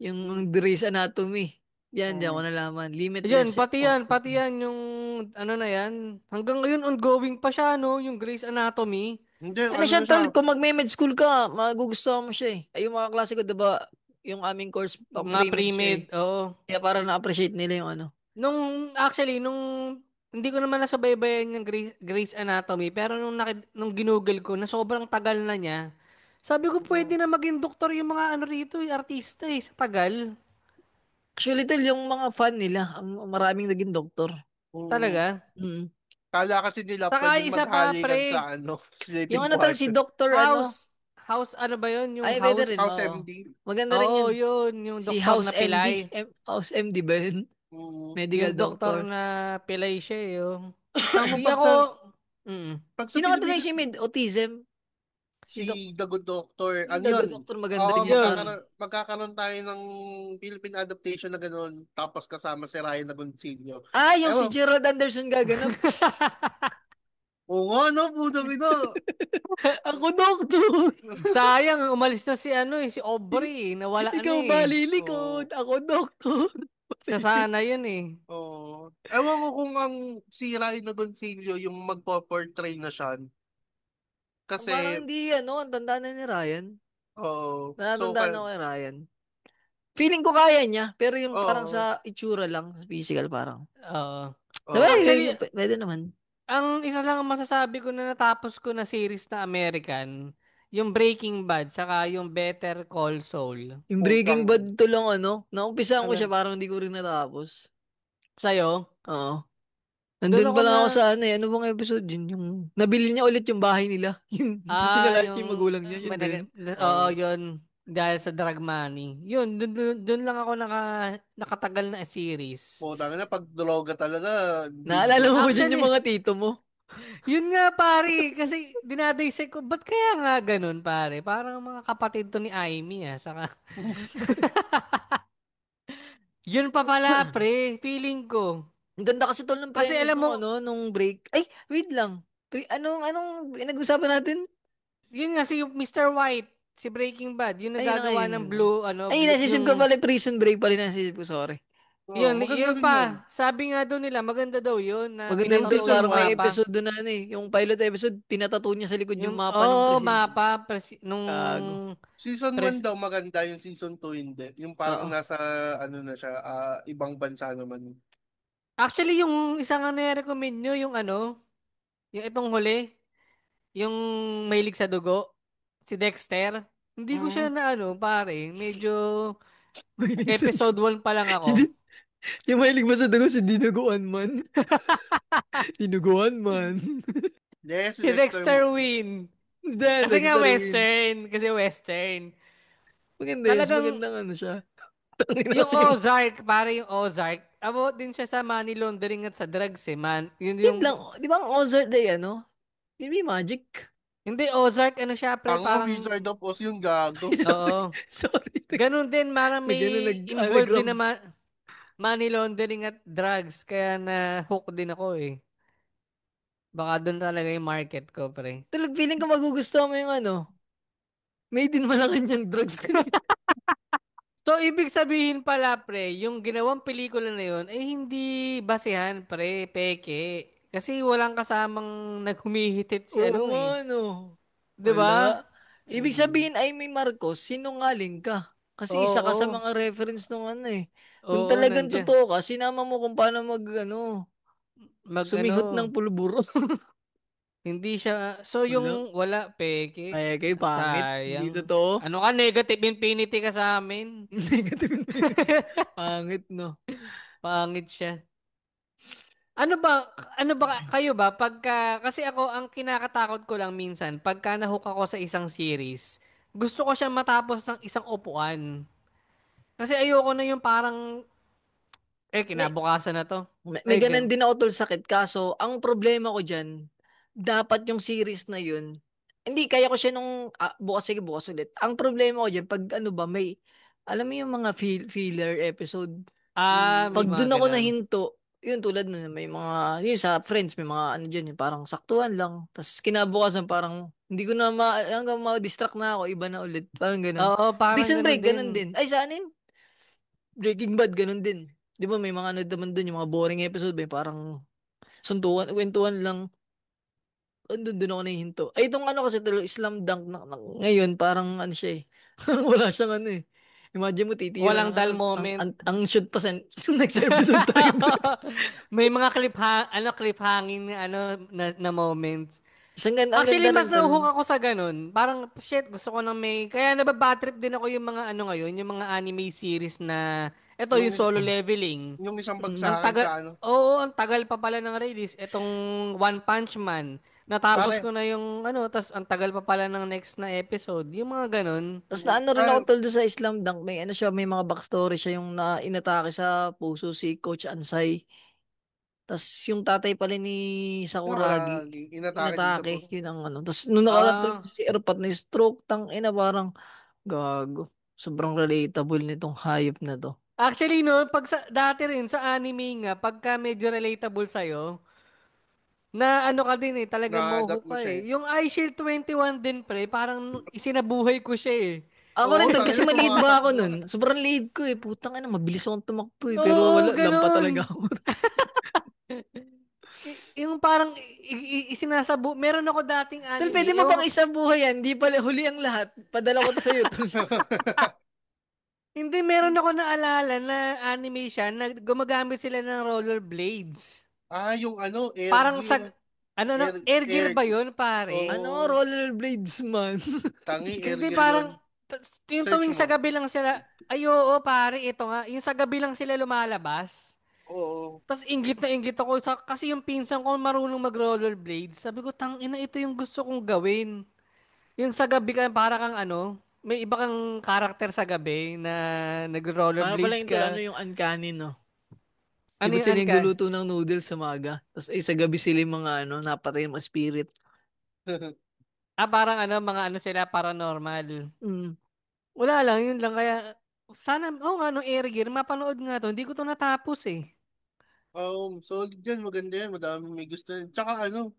Yung Grey's Anatomy. Yan, di ako Mm. nalaman. Yun, Limitless. pati Oh. yan, pati yan yung ano na yan. Hanggang ngayon ongoing pa siya, no? Yung Grey's Anatomy. Hindi, Ano ano siya, na siya. tol? Kung mag-med school ka, magugustuhan mo siya eh. Ay, yung mga klase ko, diba, yung aming course, pang Mga pre-med siya pre-med, eh. oo. Kaya parang na-appreciate nila yung ano. Actually, hindi ko naman nasabaybayan yung Grey's Anatomy, pero nung ginugol ko, na sobrang tagal na niya, sabi ko, Mm. pwede na maging doktor yung mga ano rito, artista sa tagal. Actually, tol, yung mga fan nila, ang maraming naging doktor. Mm. Talaga. Mm. Kala kasi nila Saka pwedeng isa pa, maghalikan sa pre, Yung sleeping ano, tol, si quarters. Doctor, ano, house, ano ba yun? Yung ay, pwede rin, House house, oo. MD. Maganda rin yun. oo, yun, yung Si doktor House na MD. pilay. House MD ba yun? Mm. Medical Yung doktor doctor. na pilay siya, eh, oh. Tama Di pag ako, sa mm. pag sa Sino ka tuloy Pilipinas si Mid? Autism? Si Doc. si The Good Doctor, Yung ano Dago yun? Doctor, maganda Oo, rin yun, tol. Yun. magkakaroon tayo ng Philippine adaptation na gano'n, tapos kasama si Ryan Agoncillo. Ah, yung si Ewan, Gerald Anderson gaganap. oo nga, no, putang ina. Ako, Doctor. Sayang, umalis na si ano si Aubrey, nawala na Ikaw ba eh. Oo. lilikod? Ako, Doctor. Siya sana yun eh. Oo. Ewan ko kung ang si Ryan Agoncillo yung magpo-portray na siya. Parang Kasi, hindi, ang tanda na ni Ryan. oo. So, Natatandaan ako kay Ryan. Feeling ko kaya niya, pero yung parang oo. sa itsura lang, sa physical parang. Oo. Diba, Oo. Actually, pwede naman. ang isa lang ang masasabi ko na natapos ko na series na American, yung Breaking Bad, saka yung Better Call Saul. Yung Putang. Breaking Bad to lang, naumpisahan ko Ano? siya, parang hindi ko rin natapos. Sa'yo? Oo. Doon Nandun ako pa lang na, ako sa ano bang episode yun? Yung nabili niya ulit yung bahay nila. Yung pinalaya yung, yung magulang niya, yun ba yun? oo, Oo. yun, dahil sa drug money. Yun, doon lang ako nakatagal na series. Putang ina, pag droga talaga, hindi Naalala mo ba dyan yung Actually, mga tito mo? yun nga pare, kasi dinadaysek ko, ba't kaya nga ganun pare? Parang mga kapatid to ni Aimee saka, yun pa pala pre, feeling ko. Ang ganda kasi tol ng Kasi premise alam mo, nung break. Ay, wait lang. Anong pinag-usapan natin? yun nga si Mr. White, si Breaking Bad, yung Ay, na nga nagagawa yun. ng blue, Ay, nasisip ko yung, pala Prison Break pala nasisip ko, sorry. Oo, maganda yun rin yun. pa, sabi nga daw nila, maganda daw yun, na Maganda Yung yung tol, season pinapanood yung parang may 1, mapa. episode doon na yung pilot episode, pinatato niya sa likod yung Yung, mapa ng oh, presinto. mapa, Gago. season 1 pres, daw maganda, yung season 2 hindi. Yung parang Oo. nasa, ano na siya, ibang bansa naman. actually, yung isang nga nire-recommend nyo, yung itong huli, yung mahilig sa dugo, si Dexter. Hindi ko siya Mm. na pare, medyo Mahilig sa dugo. episode 1 pa lang Si ako. yung mahilig ba sa dugo, si Dinuguan man. Dinuguan man. Hindi, si Si Dexter, Dexter Win. Hindi, Kasi nga Dexter Win. Western. Kasi Western. Maganda yun, Talagang, magandang ano siya. Tangina yung kasi Ozark, pare yung Ozark, about din siya sa money laundering at sa drugs eh, man. Yun wait yung, lang, di ba ang Ozark Day, Hindi may magic. hindi, Ozark, siya, pre, ang parang, Wizard of Oz yung gago. oo. Sorry. Ganun din, parang may Nag, involved din na money laundering at drugs. Kaya na hook din ako eh. Baka doon talaga yung market ko, pre. talag feeling ko magugustuhan mo yung made in Malacanang drugs din. So, ibig sabihin pala, pre, yung ginawang pelikula na yun, ay hindi basehan, pre, peke. Kasi walang kasamang naghumihitit si Oo ano nga, eh. no. 'Di Wala. ba? Ibig sabihin ay may Marcos, sinungaling ka. Kasi isa ka sa Oo, mga reference nung ano eh. Kung oo, talagang nandiyan. totoo ka, sinama mo kung paano Mag ano, sumigot ng pulburo. hindi siya, so Wala. yung wala, peke. Ay, kayo pangit. Hindi Sayang. totoo. Ano ka, negative infinity ka sa amin. Negative infinity. Pangit, no? Pangit siya. Ano ba, ano ba, kayo ba, kasi ako, ang kinakatakot ko lang minsan, pagka nahook ako sa isang series, gusto ko siyang matapos ng isang upuan. Kasi ayoko na yung parang, May, kinabukasan na to. may ganun din ako tol sakit. Kaso, ang problema ko dyan, dapat yung series na yun, hindi, kaya ko siya nung, bukas, sige, bukas ulit. Ang problema ko dyan, pag ano ba, alam mo yung mga filler episode, May pag mga dun ako ganun. nahinto, yun tulad nun, may mga, yun sa Friends, may mga ano dyan, yung parang saktuhan lang. Tapos kinabukasan parang, hindi ko na hanggang ma-distract na ako, iba na ulit. Parang ganun. Oo, parang Prison ganun Break, din. ganun din. Ay, sa anin? Breaking Bad, ganun din. Di ba may mga ano naman dun, yung mga boring episode, may parang suntukan, kwentuhan lang. Andun din ako nahihinto. Ay, itong ano kasi tuloy, Slam Dunk ngayon, parang ano siya eh. Parang wala siyang ano eh. Imagine mo, titira Walang ng ano, dull moment. ang shoot pa sa next episode tayo. May mga cliffhanging na na moments. Ang Actually, ganda rin mas tol. nahuhung ako sa ganun. Parang, shit, gusto ko nang may... Kaya nababatrip din ako yung mga ano ngayon, yung mga anime series na... Ito, Yung, yung solo leveling. yung isang Mm. Ang bagsakan tagal... sa ano. Oo, ang tagal pa pala ng release. Itong One Punch Man. Natapos Pare, ko na yung ano, tas ang tagal pa pala ng next na episode. Yung mga ganun. Tapos na ano rin ako pare, tol doon sa Slam Dunk. May ano siya, may mga backstory siya yung na inatake sa puso si Coach Ansay. Tapos yung tatay pala ni Sakuragi, Sakuragi, inatake dito po. inatake. Yun ang ano. Tapos nung nakaraan tol, Ah, si Erpat na stroke, tang ina parang gago. Sobrang relatable nitong hayop na to. actually no, dati rin sa anime nga, pagka medyo relatable sa'yo, na ano ka din eh, talagang Na-adapt moho mo ka siya eh. eh. Yung iShield 21 din pre, parang isinabuhay ko siya eh. Ako rin Oo, tol, kasi tangina, maliit ba ako tumatakbo. nun? Sobrang liit ko eh. Putang ina, mabilis akong tumakbo eh. Pero Oo, wala, lampa ganun. talaga ako. Yung parang meron ako dating Tol, anime. pwede mo bang isa buhay yan? Di pala huli ang lahat. Padala ko to sa'yo, tol. Hindi, meron ako naalala na anime siya na gumagamit sila ng rollerblades. Yung ano, air Parang gear. air gear Air, ba yun, pare? Ano, oo, rollerblades man. tangi, air Hindi, gear yun. parang, yung Search tuwing mo. sa gabi lang sila, ay oo, pare, ito nga, yung sa gabi lang sila lumalabas. Oo. Tapos inggit na inggit ako, kasi yung pinsan ko marunong mag-rollerblades. Sabi ko, tang ina, ito yung gusto kong gawin. Yung sa gabi ka, para kang may iba kang karakter sa gabi na Paano pala nag-rollerblades yung tol, ano ka. yung uncanny, no? Di Ano ba yung sila yung ka? guluto ng noodles sa maga? Tapos ay sa gabi sila yung mga ano, napatay yung mga spirit. Parang mga sila, paranormal. Mm. Wala lang, yun lang. Kaya, sana, nung air gear, mapanood nga to. Hindi ko to natapos eh. Solid yan, maganda yan, madami may gusto yan. Tsaka ano,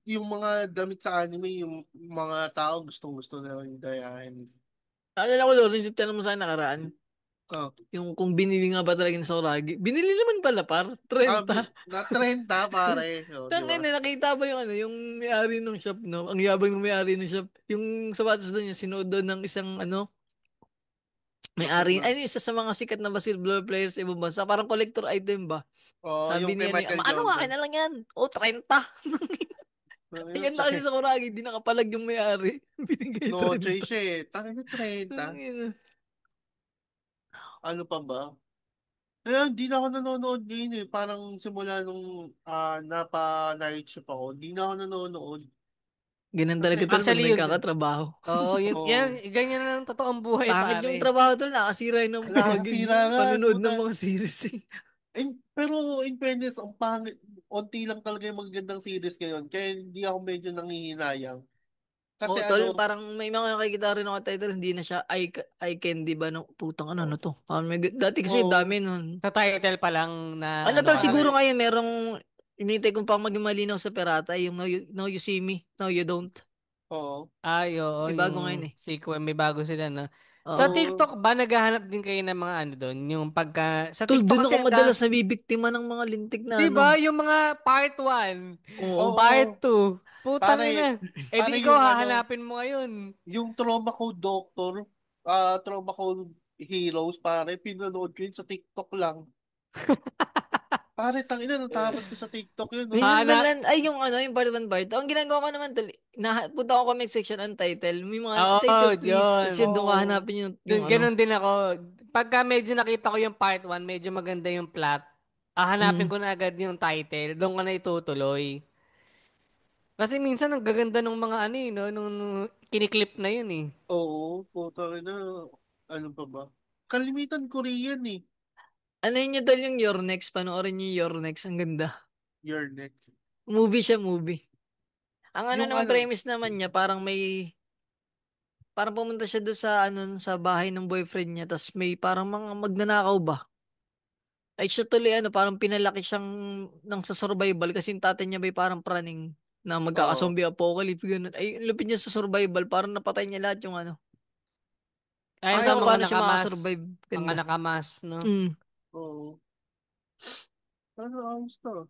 yung mga damit sa anime, yung mga tao gustong gusto na yung gayahin. Alala ko, Lawrence, yung tanong mo sa akin nakaraan. Oh. Yung kung binili nga ba talaga ni Sauragi. Binili naman pala, par. 30. Na 30 pare. Di ba? Tangin na, nakita ba yung ano, yung may-ari ng shop, no? Ang yabang ng may-ari ng shop. Yung sapatos doon, yung sinuod doon ng isang, ano, may-ari. Diba? Ay, isa sa mga sikat na basketball players sa ibang bansa. Parang collector item ba? Yung Sabi kay niya, Michael ano nga, Jordan. na lang yan? Oh, 30. Ayan lang kasi sa Kuragi, di nakapalag yung may-ari. Binigay No 30. choice siya eh. Tangina 30. Tangin. Ano pa ba? Kaya hindi na ako nanonood ngayon eh. Parang simula nung napa-night shift ako, hindi na ako nanonood. Ganun Kasi, talaga tol pag Actually, yun. nagkakatrabaho. Oo, yun, yan, oh, ganyan na ang totoong buhay, Pangit yung pare. trabaho tol, nakasira yun ng nakakasira nga, panonood puta. ng mga series eh. Pero in fairness, ang pangit, onti lang talaga yung magagandang series ngayon. Kaya hindi ako medyo nangihinayang. Kasi Oh, tol, ano, parang may mga nakikita rin ako title, hindi na siya eye candy ba? No? Putang ano, ano oh, to? Dati kasi oh, dami nun. Sa title pa lang na Ano tol, ka na. siguro pare, ngayon merong, inintay kong pang maging malinaw sa Perata, yung now you see me, now you don't. oo. Ay, oo, May bago ngayon yung eh. sequel, may bago sila na. Sa Oo. So, TikTok ba naghahanap din kayo ng mga ano doon? Yung pagka sa Tol, TikTok dun kasi ako madalas nabibiktima ng mga lintik 'di na ba ano. yung mga part 1, Oo. part oo, 2. Putang pare, ina. Eh pare di ikaw yung ano, hahanapin mo ngayon. yung Trauma Code Doctor, Trauma Code Heroes, pare, pinanood ko yun sa TikTok lang. Pare, tangina, natapos ko sa TikTok yun, no? Minsan Hana tol, ay yung ano, yung part 1 part 2. Ang ginagawa ko naman tol, punta ako comment section ang title. May mga Oo, title twist. Tapos yun, yun. doon ka Oo. hanapin yung Dun, ano. ganun din ako. Pagka medyo nakita ko yung part 1, medyo maganda yung plot. Hanapin Mm. ko na agad yung title. Doon ko na itutuloy. Kasi minsan ang gaganda ng mga ano eh, no? Nung kiniklip na yun eh. Oo, putang ina, ano pa ba? Kalimitan Korean eh, Ano yun yung tol yung Your Next? Panoorin niyo yung Your Next. Ang ganda. your neck. Movie siya, movie. Ang ano Yung naman ano, premise naman niya, parang pumunta siya doon sa ano sa bahay ng boyfriend niya, tapos may parang mga magnanakaw ba? Ay siya tuloy ano, parang pinalaki siyang nang sa survival kasi yung tatay niya bay parang praning na oo, magkaka-zombie apocalypse ganun. Ay, ang lupit niya sa survival, parang napatay niya lahat yung ano. Ay, ay, sa Basta kung mga paano oo, siya nakamas. makakasurvive. Mga Ganda. nakamas, no? Mm. oo, ano, ayos to.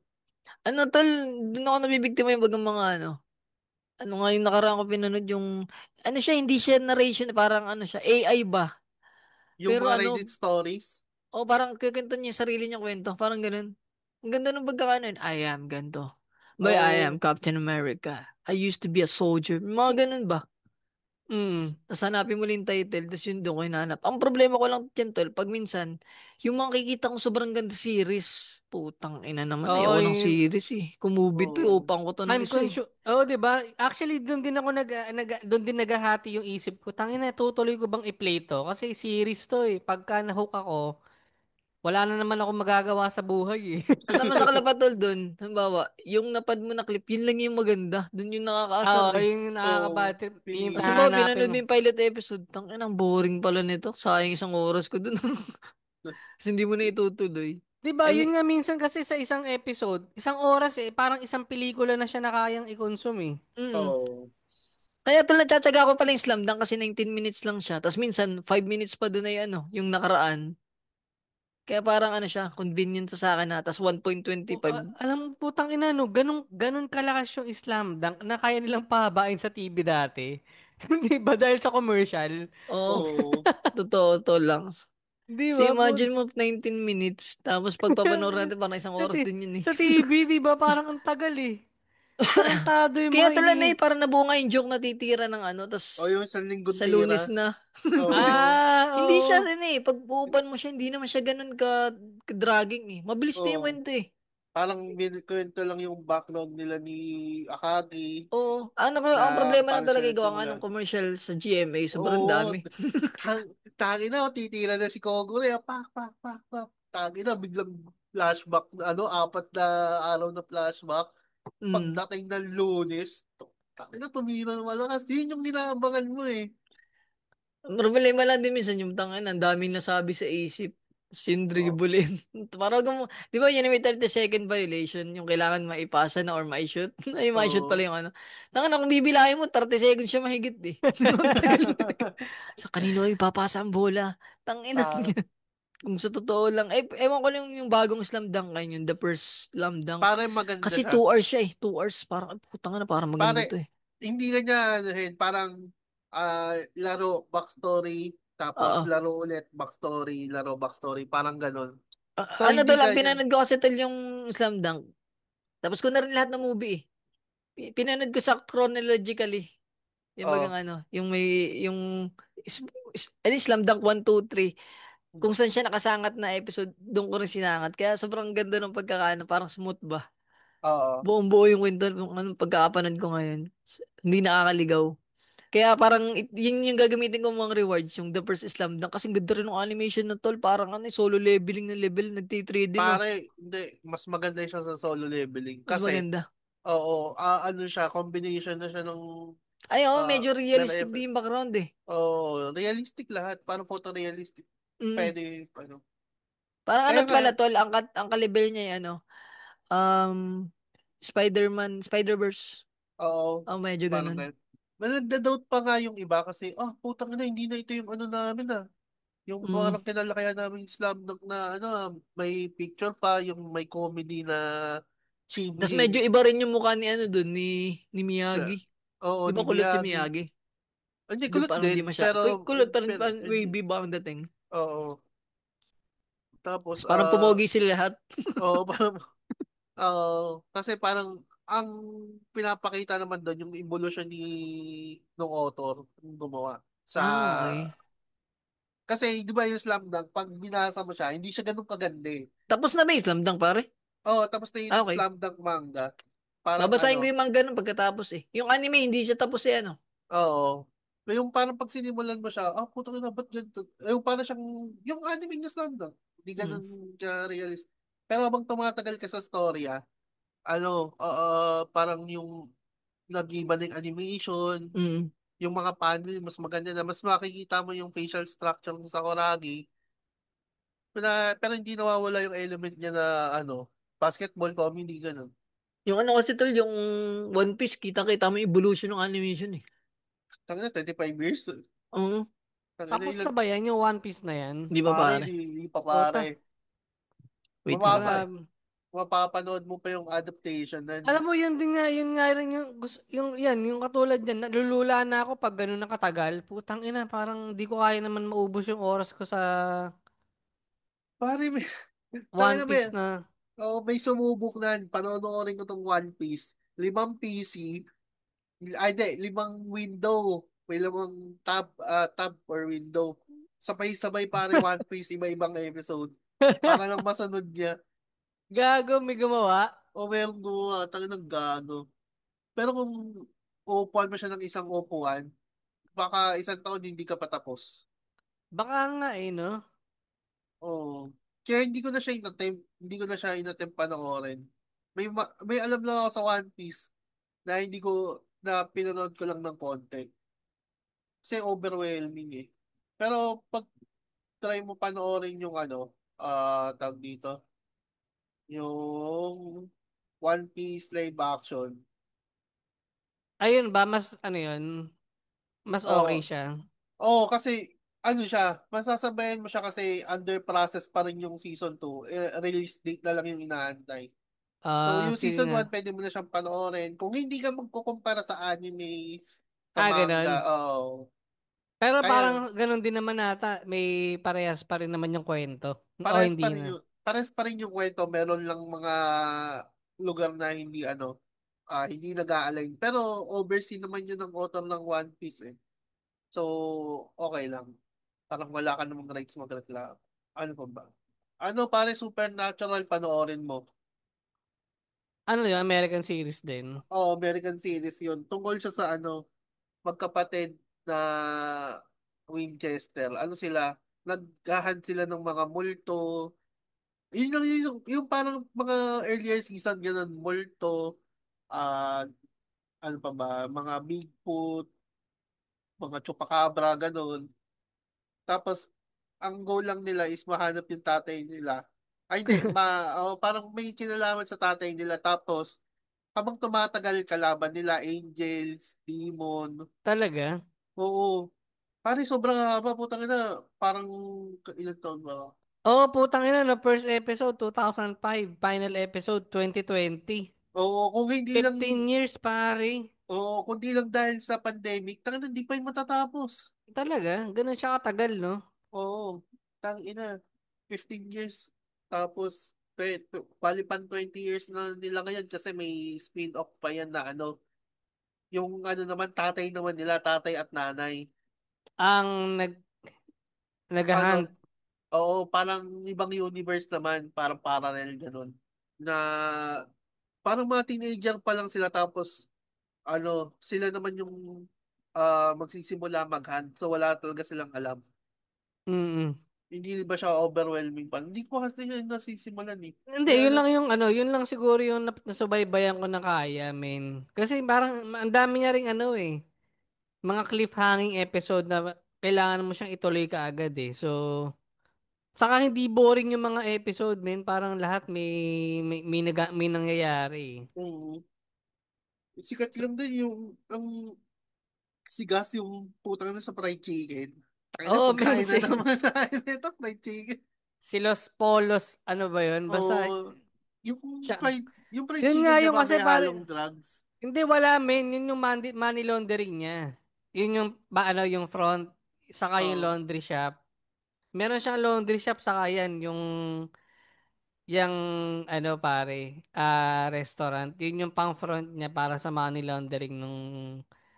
Ano tol, doon ako nabibigtima yung bagang mga ano. Ano nga yung nakaraan ko pinanood yung ano siya, hindi siya narration, parang ano siya, AI ba? Yung Pero mga Reddit ano, stories, parang kikwento niya yung sarili niyang kwento. Parang ganun. Ang ganda ng pagkakaano yun. I am ganto. Boy, I am oo, Captain America. I used to be a soldier. Mga ganun ba? Mm. Tapos hanapin mo lang yung title, tapos yun doon ko hinahanap. Ang problema ko lang dyan, tol, pag minsan, yung makikita kong sobrang ganda series, putang ina naman, Oo, ayoko ng yun. series eh. Kung movie to, oo, upang ko to ng I'm isa eh. conscious. Oo, 'di ba? Actually, doon din ako doon din naghahati yung isip ko. Tangina, tutuloy ko bang i-play to? Kasi series to eh. Pagka na-hook ako, wala na naman ako magagawa sa buhay eh. Basta masakala pa tol dun, halimbawa, yung napad mo na clip, yun lang yung maganda. Dun yung nakakaasar Oo, eh. yung oo, nakakabad trip, yung Kasi pinili. ba, hahanapin pinanood mo. mo yung pilot episode, tangin ang boring pala nito. Sayang isang oras ko dun. Kasi hindi mo na itutuloy. 'Di ba? I Yun mean, nga minsan kasi sa isang episode, isang oras eh, parang isang pelikula na siya na kayang i-consume eh. mm. Oo, Kaya tol, natsatsaga ko pala yung Slam Dunk kasi 19 minutes lang siya. Tapos minsan, 5 minutes pa dun ay ano, yung nakaraan. Kaya parang ano siya, convenient sa akin na. Tapos Oh, 1.25. alam mo, putang ina, no, ganun kalakas yung Slam Dunk na kaya nilang pahabain sa TV dati. Di ba? Dahil sa commercial. Oo, oo, totoo, to lang. Di So ba? imagine mo 19 minutes, tapos pagpapanoorin natin parang isang Sa, oras din yun eh. sa TV, di ba? Parang ang tagal eh. Tarantado yung Kaya mga tala na ini... eh, parang nabuo nga yung joke na titira ng ano, o tapos yung isang linggong sa tira, Lunes na. Lunes. oo, Hindi siya Oo. rin eh, pag uupan mo siya, hindi naman siya ganun ka-dragging eh. Mabilis na yung oo, kwento eh. parang kwento lang yung background nila ni Akagi Oo. Ang na problema lang paano talaga siya gawa nga nagsimula. ng commercial sa GMA, sobrang Oo, dami. tagi na, titira na si Kogure, pak, pak, pak, pak. Tagi na, biglang flashback, ano, 4 na araw na flashback. Mm. Pagdating ng Lunes, tagi na, tumira na malakas. Yun yung ninaabangan mo eh. Ang problema lang din minsan yung tangin, ang daming nasabi sa isip. Tapos yung Oo. dribble in. Parang di ba yun yung may 30-second violation, yung kailangan maipasa na or ma-shoot? Ay, ma-shoot pala Oo. yung ano. Tangin na kung bibilahin mo, 30 seconds siya mahigit eh. Ang tagal na tagal. Sa kanino ipapasa ang bola? Tangin na. Ta Kung sa totoo lang, ewan ko lang yung bagong slam dunk ngayon, yung the first slam dunk. pare maganda Kasi siya. 2 hours siya eh. 2 hours, parang, ay, putang na, parang maganda to Pare, eh. hindi na niya, ano parang laro, backstory, tapos Oo. laro ulit, backstory, laro, backstory, parang ganon. So, Ano hindi tol, ang ganyan. pinanood ko kasi tol yung slam dunk. Tapos ko na rin lahat ng movie eh. Pinanood ko sa chronologically. Yung bagang Oh. ano, yung may, yung, ano, slam dunk 1, 2, 3. Kung saan siya nakasangat na episode, doon ko rin sinangat. Kaya sobrang ganda ng pagkakaano, parang smooth ba? Oo. Buong buo yung kwento ng anong pagkakapanood ko ngayon. Hindi nakakaligaw. Kaya parang yun yung gagamitin ko mga rewards, yung The First Slam Dunk. Kasi ang ganda rin ng animation na tol. Parang ano, solo leveling na level. Nagti-3D no. Pare, hindi, mas maganda siya sa solo leveling. Mas Kasi, maganda. oo, ano siya, combination na siya ng Ay, oo, ah, medyo mer realistic din yung background eh. oh, realistic lahat. Parang photorealistic. Mm. Pwede, ano. Parang ano Kaya nga, pala tol, ang kalibel niya yung ano, um, Spider-Man, Spider-Verse. oo, Oh, medyo parang ganun. ganun. Nagda-doubt pa nga yung iba kasi, putang ina, hindi na ito yung ano namin Yung Mm. parang kinalakihan namin Slam Dunk na ano, may picture pa, yung may comedy na Tas chibi. medyo iba rin yung mukha ni ano dun, ni Sla, Miyagi. oo, Di ba ni kulot si Miyagi. Miyagi? Hindi, Doon kulot parang din, hindi masya. pero, Kulot parang, pero parang hindi, wavy ba ang dating? oo. Tapos, Tas parang pumogi sila lahat. oo, parang, kasi parang, ang pinapakita naman doon, yung evolution nung author, yung gumawa. Okay. Kasi, di ba yung Slam Dunk, pag binasa mo siya, hindi siya ganun kaganda eh. Tapos na ba yung Slam Dunk, pare? Oo, tapos na yung Okay. Slam Dunk manga. Parang Babasahin ko ano, yung manga nun pagkatapos eh. Yung anime, hindi siya tapos eh, ano? oo. Yung parang pag sinimulan mo siya, puto na, ba't ganito? Yung parang siyang, yung anime niya Slam Dunk. Hindi Mm. ganun ka-realist. Pero habang tumatagal ka sa storya, parang yung nag-iba ng animation, Mm. yung mga panel, mas maganda na, mas makikita mo yung facial structure ng Sakuragi. Pero hindi nawawala yung element niya na, basketball comedy, ganun. Yung ano kasi tol, yung One Piece, kita-kita mo yung evolution ng animation eh. Tangina, 25 years. Oo. Tangina, Tapos ilan, na ba yan, yung One Piece na yan? Di ba pare, pare? di pa pare. Ota, Wait lang. Mapapa, grabe. mapapanood mo pa yung adaptation na, Alam mo, yun nga rin yung, yan, yung katulad yan, nalulula na ako pag ganun na katagal. Putang ina, parang di ko kaya naman maubos yung oras ko sa pare, may, One tangina, Piece na. may sumubok na, panonoorin ko tong One Piece, 5 PC, ay, di, 5 window, may 5 tab, tab or window. Sabay-sabay pare One Piece, iba-ibang episode. Para lang masunod niya. Gago, may gumawa. O meron gumawa, tangina ng gago. Pero kung uupuan mo siya ng isang upuan, baka isang taon hindi ka patapos. Baka nga eh, no? Oo. Kaya hindi ko na siya inattempt panoorin. May alam lang ako sa One Piece na hindi ko, na pinanood ko lang ng konti. Kasi overwhelming eh. Pero pag try mo panoorin yung tawag dito, yung One Piece live action. Ayun ba, mas ano yun, mas okay Oo. siya. Oo, kasi ano siya, masasabayan mo siya kasi under process pa rin yung season 2. Release date na lang yung inaantay. So, yung Sige season nga. 1 pwede mo na siyang panoorin. Kung hindi ka magkukumpara sa anime, sa Ganun. manga, oo. Pero Kaya, parang ganun din naman ata, may parehas pa rin naman yung kwento. O hindi na. pares pa rin yung kwento. Meron lang mga lugar na hindi nag-a-align. Pero oversee naman yun ng author ng One Piece eh. So, okay lang. Parang wala ka namang rights magreklamo. Ano pa ba? Ano pare, Supernatural panoorin mo? Ano yun, American series din. American series yun. Tungkol siya sa magkapatid na Winchester. Ano sila? Naghahan sila ng mga multo. Yun lang yung parang mga earlier season, ganun, multo, ah, ano pa ba, mga Bigfoot, mga Chupacabra, ganun. Tapos, ang goal lang nila is mahanap yung tatay nila. Ay, hindi. Parang may kinalaman sa tatay nila. Tapos, habang tumatagal kalaban nila, angels, demon. Talaga? Oo. Pare, sobrang haba. Putang ina. Parang, ilang taon ba? Putang ina, no, first episode 2005, final episode 2020. Oo, kung hindi lang, 15 years, pare. dahil sa pandemic, tangina, hindi pa yung matatapos. Talaga? Ganun siya katagal, no? Oo. Tang ina. 15 years. Tapos, palipan 20 years na nila ngayon kasi may spin-off pa yan na yung naman, tatay naman nila, tatay at nanay. Ang nag-hunt. Ano, oo, parang ibang universe naman, parang parallel ganun. Na parang mga teenager pa lang sila tapos sila naman yung magsisimula mag-hunt. So wala talaga silang alam. Mm. Hindi ba siya overwhelming pa? Hindi ko kasi yun nasisimulan eh. Hindi, Kaya yun lang yung ano, yun lang siguro yung nasubaybayan ko na kaya, men. Kasi parang ang dami niya ring ano eh, mga cliffhanging episode na kailangan mo siyang ituloy kaagad eh. So, saka hindi boring yung mga episode, men. Parang lahat may nangyayari eh. sikat lang din yung ang Si Gus yung putang na sa fried chicken. Takina, Oo, meron pagkain na si, naman tayo nito, fried chicken. si Los Polos, ano ba yun? Basta, O, yung siya. fried Yun nga chicken niya yung ba kasi may halong pare, drugs? hindi wala men, yun yung money laundering niya. Yun yung, yung front, saka yung Oo. laundry shop. Meron siyang laundry shop, saka yan, yung, pare, restaurant. Yun yung pang front niya para sa money laundering nung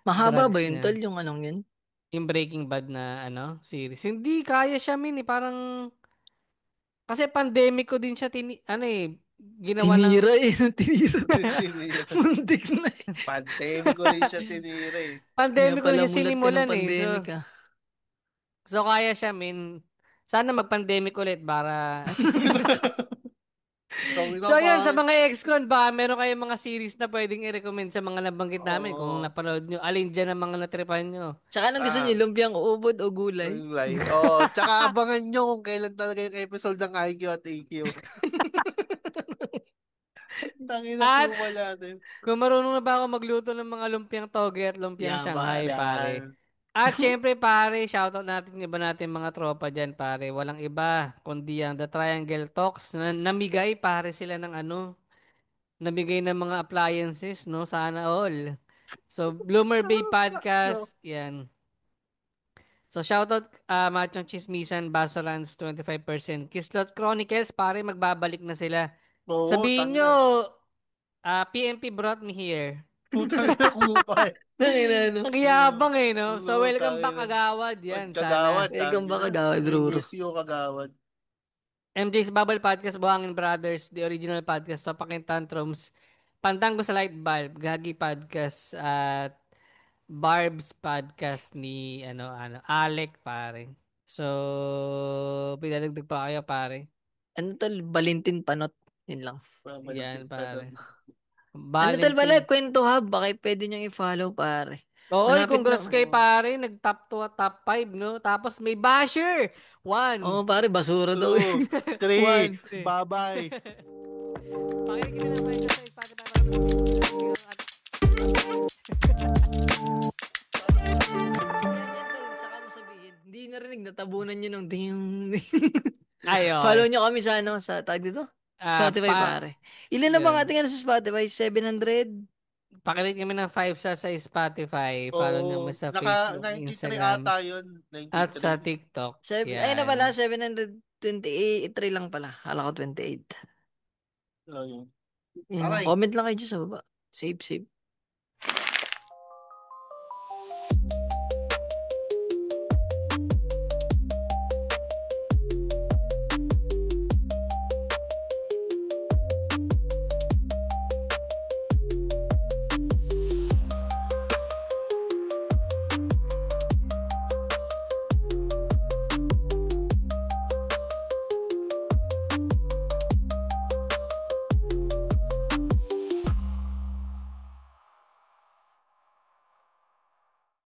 Mahaba ba drugs yun, tol, niya. yung anong yun? Yung Breaking Bad na series. Hindi kaya siya min parang kasi pandemic ko din siya ginawa ng Tinira eh. Tinira. Tinira. Muntik na eh. Pandemic ko rin siya tinira eh. Kaya pandemic ko rin pala siya mulat ka ng sinimulan eh. pandemic So ah. so kaya siya sana mag-pandemic ulit para Tawin na So yun sa pare. mga ex-con ba meron kayong mga series na pwedeng i-recommend sa mga nabanggit namin kung Oo. napanood nyo alin dyan ang mga natripan nyo. Tsaka anong gusto niyo, Ah, lumpiang ubod o gulay? oh, tsaka abangan nyo kung kailan talaga yung episode ng IQ at AQ. Tangina At sumal natin. kung marunong na ba ako magluto ng mga lumpiang toge at lumpiang Yan Shanghai, pare. pare. Yan. At syempre, pare, shoutout natin yung iba natin mga tropa dyan, pare. Walang iba, kundi ang The Triangle Talks. Namigay, pare, sila ng namigay ng mga appliances, no? Sana all. So, Bloomer Bay No. Podcast, yan. So, shoutout, Machong Chismisan, Basorans, 25%. Kislot Chronicles, pare, magbabalik na sila. Oo, Sabihin nyo, tanga. PMP brought me here. Putang ina kupa eh. Tangina ano. Ang yabang no? So, welcome Putang back, ina. Agawad. Yan, Kagawad, sana. Welcome tangina. back agad, We Ruro. miss you, kagawad. MJ's Bubble Podcast, Buhangin Brothers, the original podcast, Topakin Tantrums, Pantango sa Light Bulb, Gagi Podcast, at Barb's Podcast ni, Alec, pare. So, pinadagdag pa kayo, pare. Ano tol, Valentin Panot. Yun lang. Yan, Mamalapit pa doon. pare. Ano tol pala, Valentin. Kwento Hub. Baka pwede niyong i-follow pare. Oy, Malapit na. congrats kay pare. Nag-top 2 at top 5, no? Tapos may basher. Oo One. pare, basura daw eh. 2, 3, One. bye-bye. Pakinig kami ng kwento sa Spotify para sa Facebook at Yan tol, saka mo sabihin. Hindi narinig, natabunan niyo ng ding. Follow Ayun. niyo kami sa sa tag dito. Ah, Spotify pare. Ilan na ba yun. ating sa Spotify? 700? Pakinig kami ng 5 stars sa Spotify. Follow nyo kami Oo, sa naka Facebook, 93 Instagram, ata yun. at sa 93. TikTok. Ay na pala, Yan. 728 3 lang pala. Hala ko 28. Ayun. Yun lang. Okay. Comment lang kayo dyan sa baba. Save, save.